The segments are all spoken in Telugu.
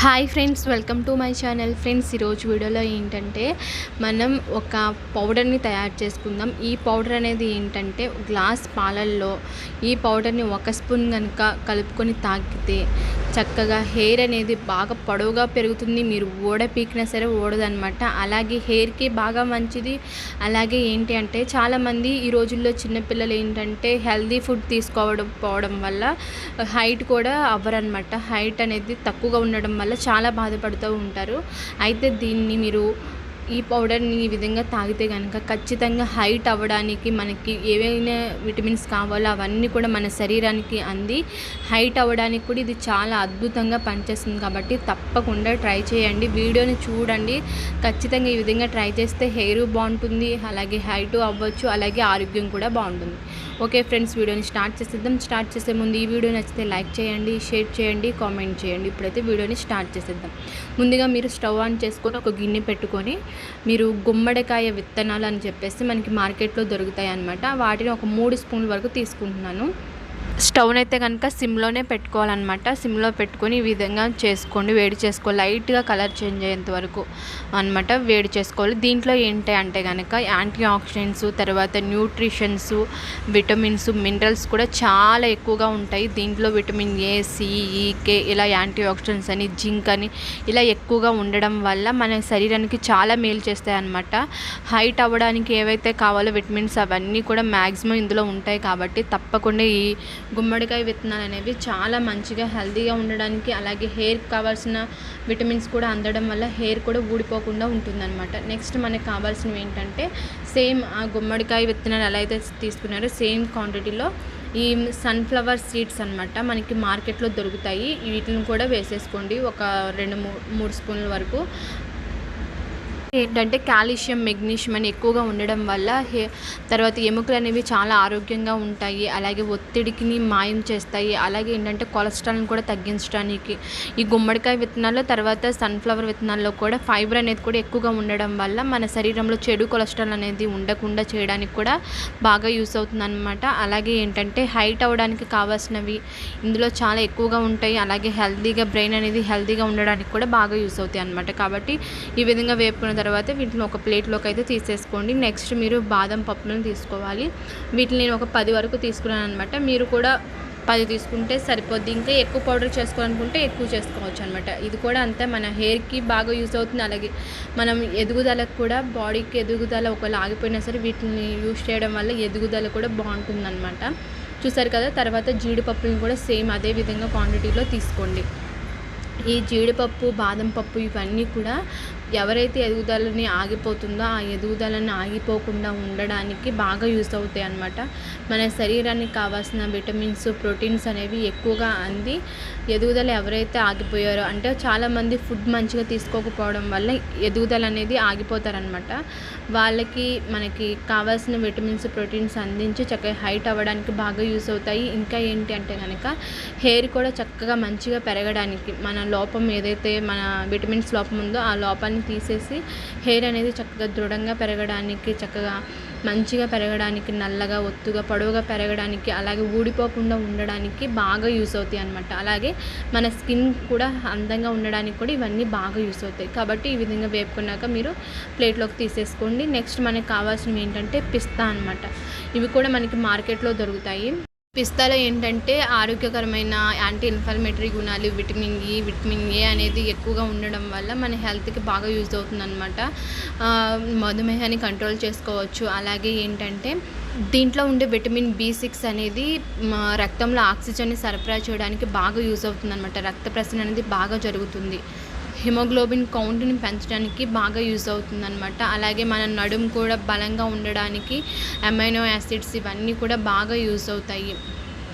Hi friends, welcome to my channel. Friends, ఈరోజు వీడియోలో ఏంటంటే మనం ఒక పౌడర్ని తయారు చేసుకుందాం. ఈ పౌడర్ అనేది ఏంటంటే గ్లాస్ పాలల్లో ఈ పౌడర్ని 1 స్పూన్ కనుక కలుపుకొని తాగితే చక్కగా హెయిర్ అనేది బాగా పొడవుగా పెరుగుతుంది. మీరు పీకినా సరే ఊడదనమాట. అలాగే హెయిర్కి బాగా మంచిది. అలాగే ఏంటి అంటే చాలామంది ఈ రోజుల్లో చిన్నపిల్లలు ఏంటంటే హెల్దీ ఫుడ్ తీసుకోవడం వల్ల హైట్ కూడా అవ్వరనమాట. హైట్ అనేది తక్కువగా ఉండడం వల్ల చాలా బాధపడుతూ ఉంటారు. అయితే దీన్ని మీరు ఈ పౌడర్ని ఈ విధంగా తాగితే కనుక ఖచ్చితంగా హైట్ అవ్వడానికి మనకి ఏవైనా విటమిన్స్ కావాలో అవన్నీ కూడా మన శరీరానికి అంది హైట్ అవ్వడానికి కూడా ఇది చాలా అద్భుతంగా పనిచేస్తుంది. కాబట్టి తప్పకుండా ట్రై చేయండి. వీడియోని చూడండి. ఖచ్చితంగా ఈ విధంగా ట్రై చేస్తే హెయిర్ బాగుంటుంది, అలాగే హైట్ అవ్వచ్చు, అలాగే ఆరోగ్యం కూడా బాగుంటుంది. ఓకే ఫ్రెండ్స్, వీడియోని స్టార్ట్ చేసేద్దాం. స్టార్ట్ చేసే ముందు ఈ వీడియో నచ్చితే లైక్ చేయండి, షేర్ చేయండి, కామెంట్ చేయండి. ఇప్పుడైతే వీడియోని స్టార్ట్ చేసేద్దాం. ముందుగా మీరు స్టవ్ ఆన్ చేసుకొని ఒక గిన్నె పెట్టుకొని మీరు గుమ్మడికాయ విత్తనాలు అని చెప్పేసి మనకి మార్కెట్లో దొరుకుతాయి అన్నమాట. వాటిని ఒక 3 స్పూన్ల వరకు తీసుకుంటున్నాను. స్టవ్ని అయితే కనుక సిమ్లోనే పెట్టుకోవాలన్నమాట. సిమ్లో పెట్టుకొని ఈ విధంగా చేసుకోండి. వేడి చేసుకోవాలి. లైట్గా కలర్ చేంజ్ అయ్యేంత వరకు అనమాట వేడి చేసుకోవాలి. దీంట్లో ఏంటి అంటే కనుక యాంటీ ఆక్సిడెంట్స్, తర్వాత న్యూట్రిషన్స్, విటమిన్స్, మినరల్స్ కూడా చాలా ఎక్కువగా ఉంటాయి. దీంట్లో విటమిన్ ఏ, సి, ఈ, కే ఇలా యాంటీ ఆక్సిడెంట్స్ అని, జింక్ అని ఇలా ఎక్కువగా ఉండడం వల్ల మన శరీరానికి చాలా మేలు చేస్తాయి అన్నమాట. హైట్ అవ్వడానికి ఏవైతే కావాలో విటమిన్స్ అవన్నీ కూడా మ్యాక్సిమం ఇందులో ఉంటాయి. కాబట్టి తప్పకుండా ఈ గుమ్మడికాయ విత్తనాలు అనేవి చాలా మంచిగా హెల్తీగా ఉండడానికి, అలాగే హెయిర్కి కావాల్సిన విటమిన్స్ కూడా అందడం వల్ల హెయిర్ కూడా ఊడిపోకుండా ఉంటుందన్నమాట. నెక్స్ట్ మనకు కావాల్సినవి ఏంటంటే సేమ్ ఆ గుమ్మడికాయ విత్తనాలు ఎలా అయితే తీసుకున్నారో సేమ్ క్వాంటిటీలో ఈ సన్ఫ్లవర్ సీడ్స్ అనమాట మనకి మార్కెట్లో దొరుకుతాయి. వీటిని కూడా వేసేసుకోండి. ఒక 2-3 స్పూన్ల వరకు. ఏంటంటే కాల్షియం, మెగ్నీషియం అని ఎక్కువగా ఉండడం వల్ల తర్వాత ఎముకలు అనేవి చాలా ఆరోగ్యంగా ఉంటాయి. అలాగే ఒత్తిడికి మాయం చేస్తాయి. అలాగే ఏంటంటే కొలెస్ట్రాల్ని కూడా తగ్గించడానికి ఈ గుమ్మడికాయ విత్తనాల్లో, తర్వాత సన్ఫ్లవర్ విత్తనాల్లో కూడా ఫైబర్ అనేది కూడా ఎక్కువగా ఉండడం వల్ల మన శరీరంలో చెడు కొలెస్ట్రాల్ అనేది ఉండకుండా చేయడానికి కూడా బాగా యూస్ అవుతుంది అన్నమాట. అలాగే ఏంటంటే హైట్ అవ్వడానికి కావాల్సినవి ఇందులో చాలా ఎక్కువగా ఉంటాయి. అలాగే హెల్తీగా బ్రెయిన్ అనేది హెల్తీగా ఉండడానికి కూడా బాగా యూస్ అవుతాయి అన్నమాట. కాబట్టి ఈ విధంగా వేపుకున్న తర్వాత వీటిని ఒక ప్లేట్లోకి అయితే తీసేసుకోండి. నెక్స్ట్ మీరు బాదం పప్పులను తీసుకోవాలి. వీటిని నేను ఒక 10 వరకు తీసుకున్నాను అనమాట. మీరు కూడా 10 తీసుకుంటే సరిపోద్ది. ఇంకా ఎక్కువ పౌడర్ చేసుకోవాలనుకుంటే ఎక్కువ చేసుకోవచ్చు అనమాట. ఇది కూడా అంతే, మన హెయిర్కి బాగా యూస్ అవుతుంది. అలాగే మనం ఎదుగుదలకు కూడా, బాడీకి ఎదుగుదల ఒకవేళ ఆగిపోయినా సరే వీటిని యూస్ చేయడం వల్ల ఎదుగుదల కూడా బాగుంటుంది అనమాట. చూసారు కదా. తర్వాత జీడిపప్పులను కూడా సేమ్ అదే విధంగా క్వాంటిటీలో తీసుకోండి. ఈ జీడిపప్పు, బాదం పప్పు ఇవన్నీ కూడా ఎవరైతే ఎదుగుదలని ఆగిపోతుందో ఆ ఎదుగుదలని ఆగిపోకుండా ఉండడానికి బాగా యూస్ అవుతాయి అన్నమాట. మన శరీరానికి కావాల్సిన విటమిన్స్, ప్రోటీన్స్ అనేవి ఎక్కువగా అంది ఎదుగుదల ఎవరైతే ఆగిపోయారో, అంటే చాలామంది ఫుడ్ మంచిగా తీసుకోకపోవడం వల్ల ఎదుగుదల అనేది ఆగిపోతారనమాట. వాళ్ళకి మనకి కావాల్సిన విటమిన్స్, ప్రోటీన్స్ అందించి చక్కగా హైట్ అవ్వడానికి బాగా యూస్ అవుతాయి. ఇంకా ఏంటి అంటే కనుక హెయిర్ కూడా చక్కగా మంచిగా పెరగడానికి, మన లోపం ఏదైతే మన విటమిన్స్ లోపం ఉందో ఆ లోపాన్ని తీసేసి హెయిర్ అనేది చక్కగా దృఢంగా పెరగడానికి, చక్కగా మంచిగా పెరగడానికి, నల్లగా, ఒత్తుగా, పొడవుగా పెరగడానికి, అలాగే ఊడిపోకుండా ఉండడానికి బాగా యూస్ అవుతాయి అన్నమాట. అలాగే మన స్కిన్ కూడా అందంగా ఉండడానికి కూడా ఇవన్నీ బాగా యూస్ అవుతాయి. కాబట్టి ఈ విధంగా వేపుకున్నాక మీరు ప్లేట్లోకి తీసేసుకోండి. నెక్స్ట్ మనకు కావాల్సినవి ఏంటంటే పిస్తా అన్నమాట. ఇవి కూడా మనకి మార్కెట్లో దొరుకుతాయి. పిస్తాలో ఏంటంటే ఆరోగ్యకరమైన యాంటీ ఇన్ఫ్లమేటరీ గుణాలు, విటమిన్ ఏ అనేది ఎక్కువగా ఉండడం వల్ల మన హెల్త్కి బాగా యూజ్ అవుతుంది అనమాట. మధుమేహాన్ని కంట్రోల్ చేసుకోవచ్చు. అలాగే ఏంటంటే దీంట్లో ఉండే విటమిన్ B6 అనేది రక్తంలో ఆక్సిజన్ని సరఫరా చేయడానికి బాగా యూజ్ అవుతుంది అనమాట. రక్త ప్రసరణ అనేది బాగా జరుగుతుంది. హిమోగ్లోబిన్ కౌంట్ని పెంచడానికి బాగా యూజ్ అవుతుంది అనమాట. అలాగే మన నడుము కూడా బలంగా ఉండడానికి అమైనో యాసిడ్స్ ఇవన్నీ కూడా బాగా యూజ్ అవుతాయి.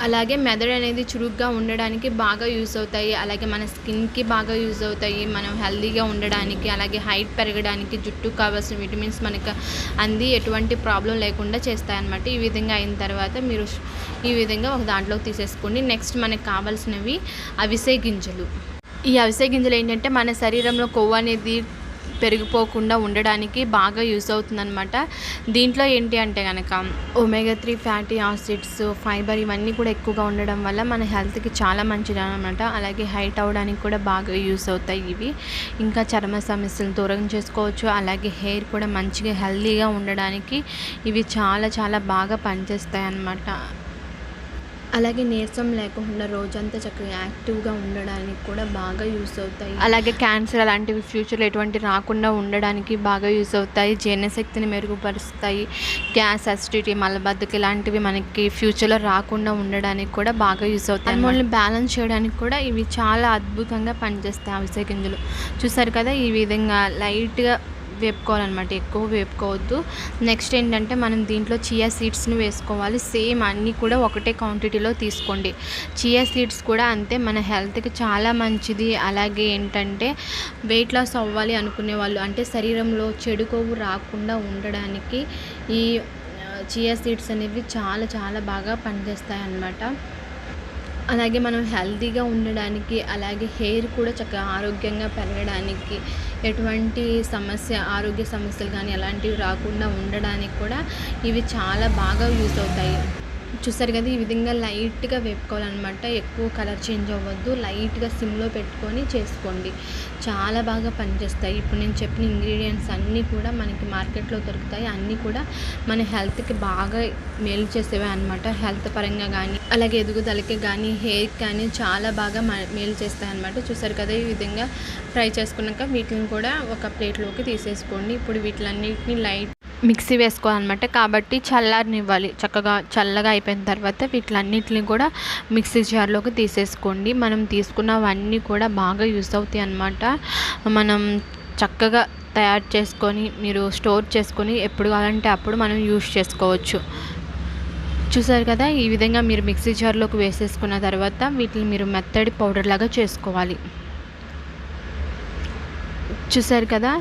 అలాగే మెదడు అనేది చురుగ్గా ఉండడానికి బాగా యూజ్ అవుతాయి. అలాగే మన స్కిన్కి బాగా యూజ్ అవుతాయి. మనం హెల్తీగా ఉండడానికి, అలాగే హైట్ పెరగడానికి, జుట్టుకు కావాల్సిన విటమిన్స్ మనకు అంది ఎటువంటి ప్రాబ్లం లేకుండా చేస్తాయి అన్నమాట. ఈ విధంగా అయిన తర్వాత మీరు ఈ విధంగా ఒక దాంట్లోకి తీసేసుకోండి. నెక్స్ట్ మనకు కావాల్సినవి అవిసె గింజలు. ఈ అవిసె గింజలు ఏంటంటే మన శరీరంలో కొవ్వు అనేది పెరిగిపోకుండా ఉండడానికి బాగా యూస్ అవుతుందన్నమాట. దీంట్లో ఏంటి అంటే కనుక ఒమేగా 3 ఫ్యాటీ యాసిడ్స్, ఫైబర్ ఇవన్నీ కూడా ఎక్కువగా ఉండడం వల్ల మన హెల్త్కి చాలా మంచిది అనమాట. అలాగే హైట్ అవ్వడానికి కూడా బాగా యూస్ అవుతాయి ఇవి. ఇంకా చర్మ సమస్యలు దూరం చేసుకోవచ్చు. అలాగే హెయిర్ కూడా మంచిగా హెల్తీగా ఉండడానికి ఇవి చాలా చాలా బాగా పనిచేస్తాయి అన్నమాట. అలాగే నీరసం లేకుండా రోజంతా చక్కగా యాక్టివ్గా ఉండడానికి కూడా బాగా యూస్ అవుతాయి. అలాగే క్యాన్సర్ అలాంటివి ఫ్యూచర్లో ఎటువంటి రాకుండా ఉండడానికి బాగా యూస్ అవుతాయి. జీర్ణశక్తిని మెరుగుపరుస్తాయి. గ్యాస్, అసిడిటీ, మలబద్ధకం ఇలాంటివి మనకి ఫ్యూచర్లో రాకుండా ఉండడానికి కూడా బాగా యూస్ అవుతాయి. హార్మోన్లు బ్యాలెన్స్ చేయడానికి కూడా ఇవి చాలా అద్భుతంగా పనిచేస్తాయి అవిసె గింజలు. చూసారు కదా, ఈ విధంగా లైట్గా వేపుకోవాలన్నమాట, ఎక్కువ వేపుకోవద్దు. నెక్స్ట్ ఏంటంటే మనం దీంట్లో చియా సీడ్స్ని వేసుకోవాలి. సేమ్ అన్నీ కూడా ఒకటే క్వాంటిటీలో తీసుకోండి. చియా సీడ్స్ కూడా అంతే, మన హెల్త్కి చాలా మంచిది. అలాగే ఏంటంటే వెయిట్ లాస్ అవ్వాలి అనుకునే వాళ్ళు, అంటే శరీరంలో చెడు కొవ్వు రాకుండా ఉండడానికి ఈ చియా సీడ్స్ అనేవి చాలా చాలా బాగా పనిచేస్తాయి అన్నమాట. అలాగే మనం హెల్తీగా ఉండడానికి, అలాగే హెయిర్ కూడా చక్కగా ఆరోగ్యంగా పెరగడానికి, ఎటువంటి ఆరోగ్య సమస్యలు కానీ అలాంటివి రాకుండా ఉండడానికి కూడా ఇవి చాలా బాగా యూస్ అవుతాయి. చూసారు కదా, ఈ విధంగా లైట్గా వేపుకోవాలన్నమాట. ఎక్కువ కలర్ చేంజ్ అవ్వద్దు. లైట్గా సిమ్లో పెట్టుకొని చేసుకోండి, చాలా బాగా పనిచేస్తాయి. ఇప్పుడు నేను చెప్పిన ఇంగ్రీడియంట్స్ అన్నీ కూడా మనకి మార్కెట్లో దొరుకుతాయి. అన్నీ కూడా మన హెల్త్కి బాగా మేలు చేసేవే అనమాట. హెల్త్ పరంగా కానీ, అలాగే ఎదుగుదలకి కానీ, హెయిర్కి కానీ చాలా బాగా మేలు చేస్తాయి అనమాట. చూసారు కదా, ఈ విధంగా ఫ్రై చేసుకున్నాక వీటిని కూడా ఒక ప్లేట్లోకి తీసేసుకోండి. ఇప్పుడు వీటిలన్నిటిని లైట్ మిక్సీ వేసుకోవాలన్నమాట. కాబట్టి చల్లారనివ్వాలి. చక్కగా చల్లగా అయిపోయిన తర్వాత వీటిలన్నిటిని కూడా మిక్సీ జార్లోకి తీసేసుకోండి. మనం తీసుకున్నవన్నీ కూడా బాగా యూస్ అవుతాయి అన్నమాట. మనం చక్కగా తయారు చేసుకొని మీరు స్టోర్ చేసుకొని ఎప్పుడు కావాలంటే అప్పుడు మనం యూస్ చేసుకోవచ్చు. చూసారు కదా, ఈ విధంగా మీరు మిక్సీ జార్లోకి వేసేసుకున్న తర్వాత వీటిని మీరు మెత్తడి పౌడర్ లాగా చేసుకోవాలి. చూసారు కదా,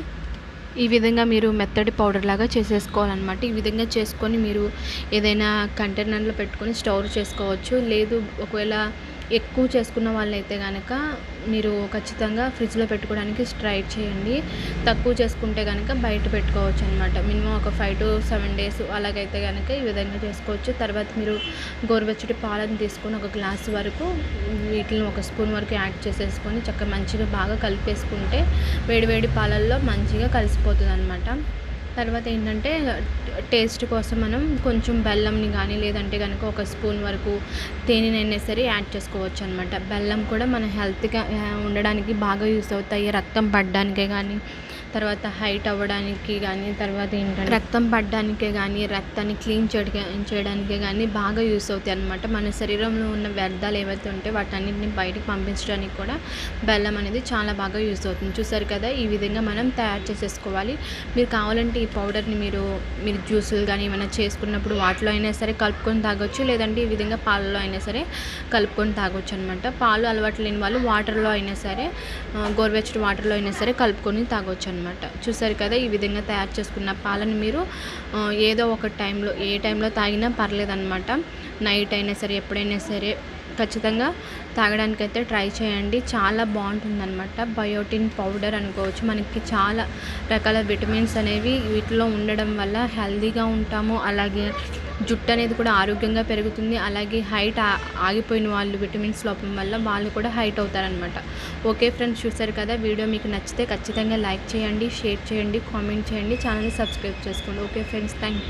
ఈ విధంగా మీరు మెత్తడి పౌడర్ లాగా చేసేసుకోవాలన్నమాట. ఈ విధంగా చేసుకొని మీరు ఏదైనా కంటైనర్లో పెట్టుకొని స్టోర్ చేసుకోవచ్చు. లేదు, ఒకవేళ ఎక్కువ చేసుకున్న వాళ్ళైతే కనుక మీరు ఖచ్చితంగా ఫ్రిడ్జ్లో పెట్టుకోవడానికి ట్రై చేయండి. తక్కువ చేసుకుంటే కనుక బయట పెట్టుకోవచ్చు అనమాట. మినిమం ఒక 5 to 7 days అలాగైతే కనుక ఈ విధంగా చేసుకోవచ్చు. తర్వాత మీరు గోరువెచ్చటి పాలను తీసుకొని ఒక గ్లాస్ వరకు వీటిని 1 స్పూన్ వరకు యాడ్ చేసేసుకొని చక్కగా మంచిగా బాగా కలిపేసుకుంటే వేడివేడి పాలల్లో మంచిగా కలిసిపోతుంది అనమాట. తర్వాత ఏంటంటే టేస్ట్ కోసం మనం కొంచెం బెల్లంని కానీ, లేదంటే కనుక 1 స్పూన్ వరకు తేనెనైనా సరే యాడ్ చేసుకోవచ్చు అనమాట. బెల్లం కూడా మన హెల్త్గా ఉండడానికి బాగా యూస్ అవుతాయి. రక్తం పడడానికే కానీ, తర్వాత హైట్ అవ్వడానికి కానీ, తర్వాత ఏంటంటే రక్తం పడడానికే కానీ, రక్తాన్ని క్లీన్ చేయడానికే కానీ బాగా యూస్ అవుతాయి అన్నమాట. మన శరీరంలో ఉన్న వ్యర్థాలు ఏవైతే ఉంటే వాటన్నిటిని బయటకు పంపించడానికి కూడా బెల్లం అనేది చాలా బాగా యూస్ అవుతుంది. చూసారు కదా, ఈ విధంగా మనం తయారు చేసేసుకోవాలి. మీరు కావాలంటే ఈ పౌడర్ని మీరు జ్యూసులు కానీ ఏమైనా చేసుకున్నప్పుడు వాటిలో అయినా సరే కలుపుకొని తాగొచ్చు. లేదంటే ఈ విధంగా పాలలో అయినా సరే కలుపుకొని తాగొచ్చు అనమాట. పాలు అలవాటు లేని వాళ్ళు వాటర్లో అయినా సరే, గోరువెచ్చటి వాటర్లో అయినా సరే కలుపుకొని తాగొచ్చు అనమాట. చూసారు కదా, ఈ విధంగా తయారు చేసుకున్న పాలను మీరు ఏదో ఒక టైంలో, ఏ టైంలో తాగినా పర్లేదన్నమాట. నైట్ అయినా సరే, ఎప్పుడైనా సరే ఖచ్చితంగా తాగడానికైతే ట్రై చేయండి. చాలా బాగుంటుందన్నమాట. బయోటిన్ పౌడర్ అనుకోవచ్చు. మనకి చాలా రకాల విటమిన్స్ అనేవి వీటిలో ఉండడం వల్ల హెల్తీగా ఉంటాము. అలాగే జుట్టు అనేది కూడా ఆరోగ్యంగా పెరుగుతుంది. అలాగే హైట్ ఆగిపోయిన వాళ్ళు విటమిన్స్ లోపం వల్ల వాళ్ళు కూడా హైట్ అవుతారనమాట. ఓకే ఫ్రెండ్స్, చూసారు కదా, వీడియో మీకు నచ్చితే ఖచ్చితంగా లైక్ చేయండి, షేర్ చేయండి, కామెంట్ చేయండి, ఛానల్ని సబ్స్క్రైబ్ చేసుకోండి. Okay friends, thank you.